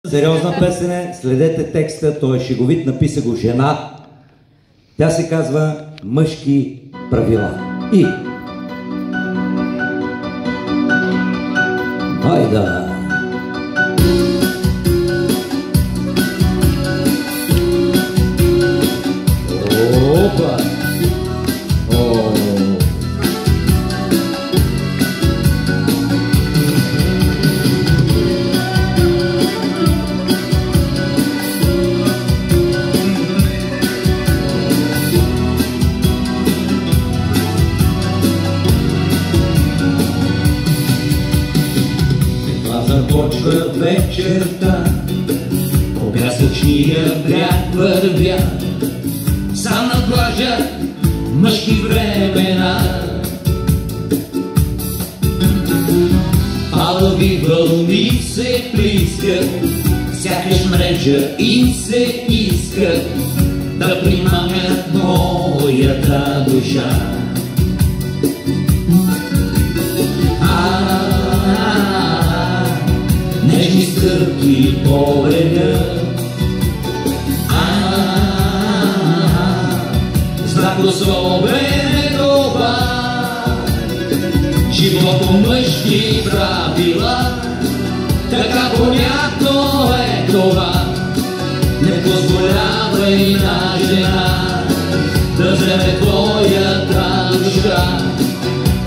Сериозна песен е, следете текста, той е шеговит, написа го жена. Тя се казва "Мъжки правила". И... Хайда! Опа! Започва вечерта, по пясъчния бряг вървя, сам на плажа, мъжки времена. Палави вълни се плискат, сякаш мрежа им се искат да примамят моята душа. Нежни стъпки по брега, знак особен е това, живото мъжки правила, така понятно е това. Не позволявай на жена да вземе твоята душа.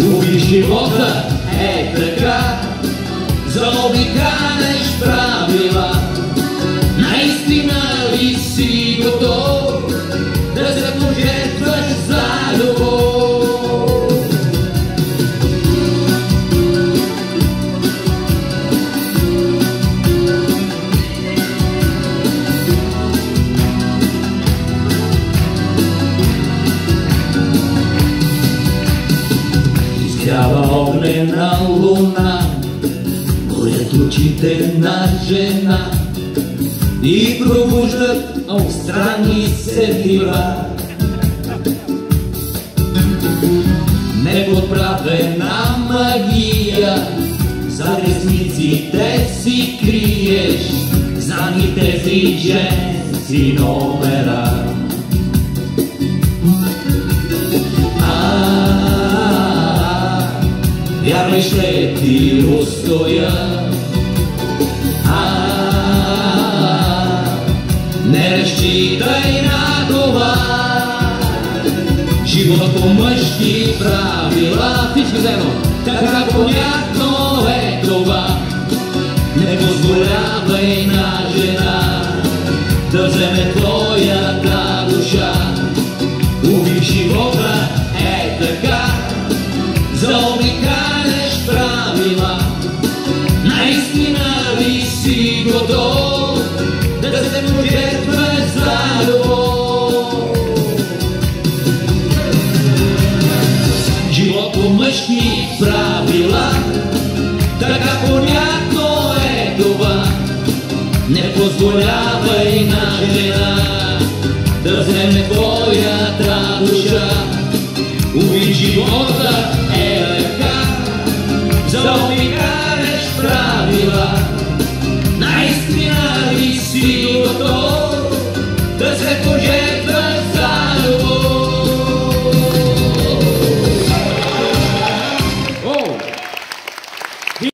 Убий живота, е така, заобикаляш правила. Наистина ли си готов да се пожертваш за любов? Изгрява огнена луна, горят очите на жена и пробуждат странни сетива. Неподправена магия, за ресниците си криеш, знани тези женски номера. Вярвай, ще ти устоя. Не разчитай на това, живото мъжки правила. Всички заедно, така понятно е това. Не позволявай на жена да вземе твоя